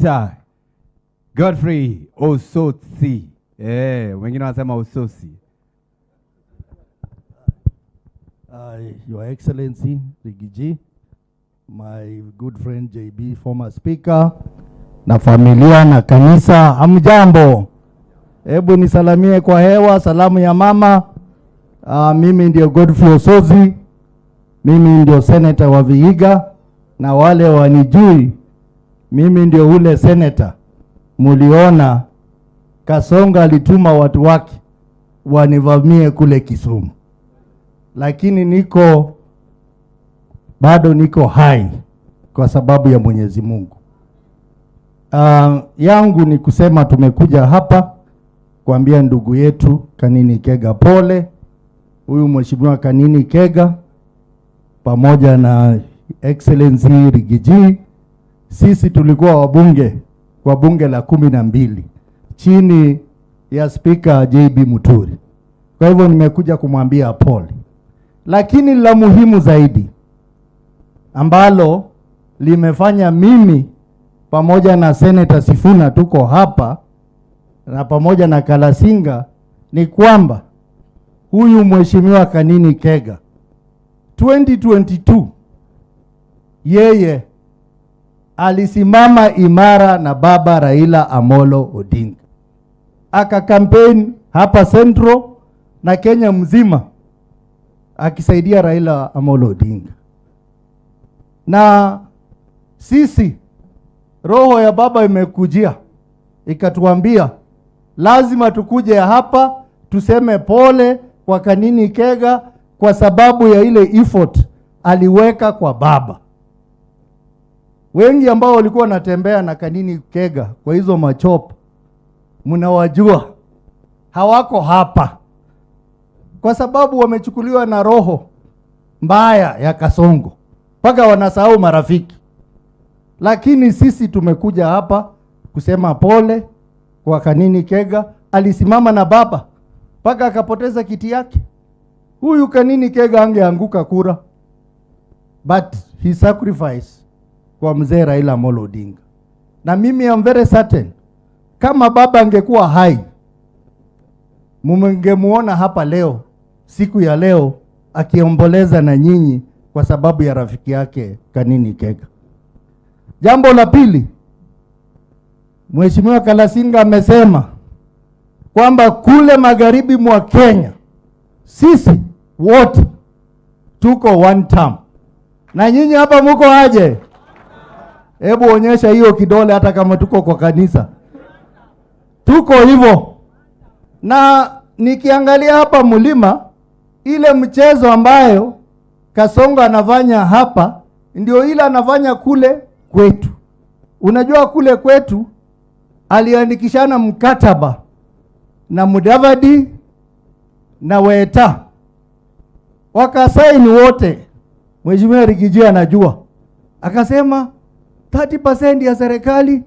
Peter Godfrey Osotsi. Wengine wanasema Ososi. Your Excellency Rigiji, my good friend JB, former speaker, na familia na kanisa, hamjambo. Hebu nisalamie kwa hewa, salamu ya mama. Mimi ndio Godfrey Osotsi, mimi ndio senator wa Vihiga, na wale wanijui, mimi ndio ule senator muliona Kasonga alituma watu wake wanivamie kule Kisumu. Lakini bado niko hai kwa sababu ya Mwenyezi Mungu. Yangu ni kusema tumekuja hapa kuambia ndugu yetu Kanini Kega pole. Huyu mheshimiwa Kanini Kega pamoja na Excellency Rigiji, sisi tulikuwa wabunge kwa bunge la 12 chini ya Speaker JB Muturi. Kwa hivyo nimekuja kumwambia pole. Lakini la muhimu zaidi ambalo limefanya mimi pamoja na Senator Sifuna tuko hapa na pamoja na Kalasinga ni kwamba huyu mheshimiwa Kanini Kega 2022 yeye alisimama imara na baba Raila Amolo Odinga. Aka campaign hapa Central na Kenya mzima akisaidia Raila Amolo Odinga. Na sisi roho ya baba imekujia ikatuambia lazima tukuje hapa tuseme pole kwa Kanini Kega kwa sababu ya ile effort aliweka kwa baba. Wengi ambao walikuwa wanatembea na Kanini Kega kwa hizo machopa, mnawajua, hawako hapa kwa sababu wamechukuliwa na roho mbaya ya Kasongo mpaka wanasahau marafiki. Lakini sisi tumekuja hapa kusema pole kwa Kanini Kega. Alisimama na baba mpaka akapoteza kiti yake. Huyu Kanini Kega angeanguka kura, but he sacrificed kwa mzee Raila Amolo Odinga. Na mimi am very certain kama baba angekuwa hai, mngemuona hapa leo, siku ya leo, akiomboleza na nyinyi kwa sababu ya rafiki yake Kanini Kega. Jambo la pili, Mheshimiwa Kalasinga amesema kwamba kule magharibi mwa Kenya sisi wote tuko one term. Na nyinyi hapa muko aje? Hebu onyesha hiyo kidole hata kama tuko kwa kanisa. Tuko hivyo. Na nikiangalia hapa Mlima, ile mchezo ambayo Kasonga anafanya hapa ndio ile anafanya kule kwetu. Unajua kule kwetu aliandikishana mkataba na Mudavadi na Weta, wakasaini wote. Mheshimiwa Rigiji anajua, akasema 30% ya serikali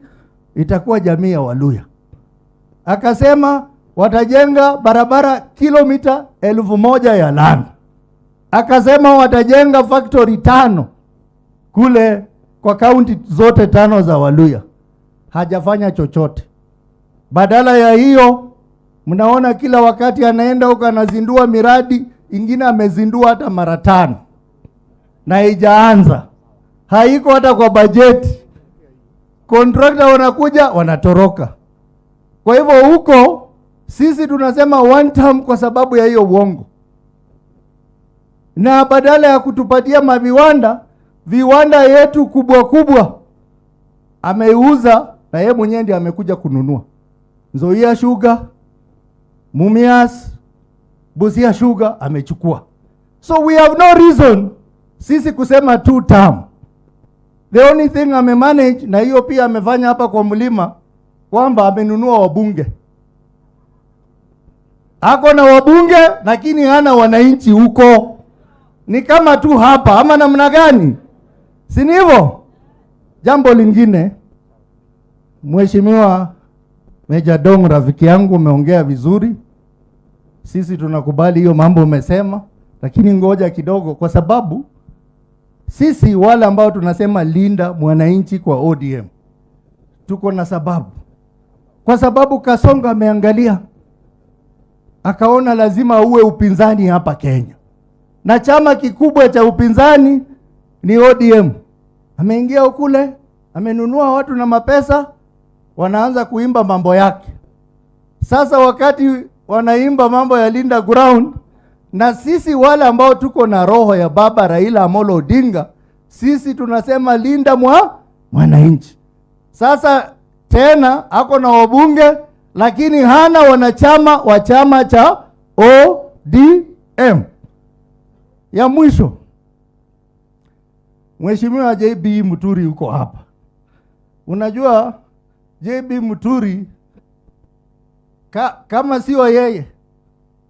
itakuwa jamii ya Waluya. Akasema watajenga barabara kilomita 1000 ya lami. Akasema watajenga factory 5 kule kwa kaunti zote 5 za Waluya. Hajafanya chochote. Badala ya hiyo, mnaona kila wakati anaenda huko anazindua miradi, ingine amezindua hata mara 5 na haijaanza. Haiko hata kwa bajeti. Contractor wanakuja wanatoroka. Kwa hivyo huko sisi tunasema one term kwa sababu ya hiyo uongo. Na badala ya kutupatia viwanda yetu kubwa kubwa ameuza, na yeye mwenyewe ndiye amekuja kununua. Nzoia Sugar, Mumias, Busia Sugar amechukua. So we have no reason sisi kusema 2 term. The only thing amemanage, na hiyo pia amefanya hapa kwa Mlima, kwamba amenunua wabunge. Ako na wabunge lakini hana wananchi huko. Ni kama tu hapa ama namna gani? Si ndivyo? Jambo lingine, Mheshimiwa Meja Dong, rafiki yangu, umeongea vizuri. Sisi tunakubali hiyo mambo umesema, lakini ngoja kidogo, kwa sababu sisi wale ambao tunasema linda mwananchi kwa ODM, tuko na sababu, kwa sababu Kasongo ameangalia akaona lazima uwe upinzani hapa Kenya, na chama kikubwa cha upinzani ni ODM. Ameingia kule, amenunua watu na mapesa, wanaanza kuimba mambo yake. Sasa wakati wanaimba mambo ya Linda Ground, na sisi wale ambao tuko na roho ya baba Raila Amolo Odinga, sisi tunasema linda mwananchi. Sasa tena ako na wabunge lakini hana wanachama wa chama cha ODM. Ya mwisho, Mheshimiwa JB Muturi yuko hapa. Unajua JB Muturi kama sio yeye,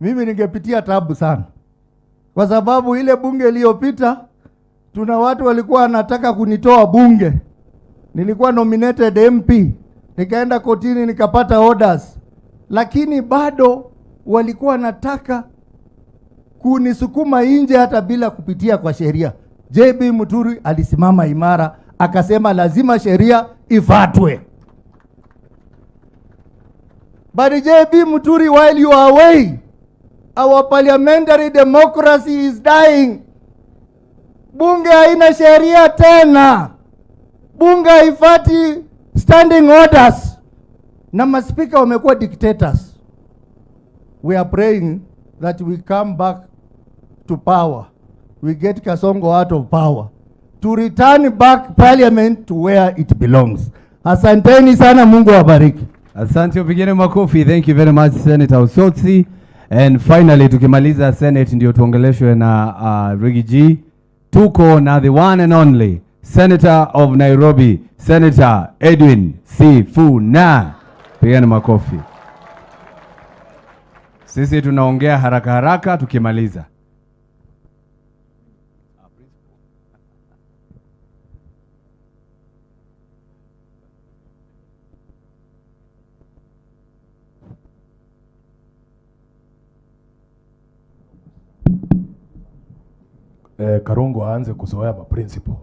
mimi ningepitia tabu sana, kwa sababu ile bunge iliyopita tuna watu walikuwa wanataka kunitoa bunge. Nilikuwa nominated MP, nikaenda kotini nikapata orders, lakini bado walikuwa wanataka kunisukuma nje hata bila kupitia kwa sheria. JB Muturi alisimama imara, akasema lazima sheria ifuatwe. But JB Muturi, while you are away, our parliamentary democracy is dying. Bunge haina sheria tena. Bunge haifati standing orders. Na maspika wamekuwa dictators. We are praying that we come back to power. We get Kasongo out of power, to return back parliament to where it belongs. Asanteni sana, Mungu awabariki. Asante, upigeni makofi. Thank you very much Senator Osotsi. And finally tukimaliza Senate ndio tuongeleshwe na Riggy G. Tuko na the one and only Senator of Nairobi, Senator Edwin Sifuna. Pigeni makofi. Sisi tunaongea haraka haraka tukimaliza. Karungu aanze kuzoea principle.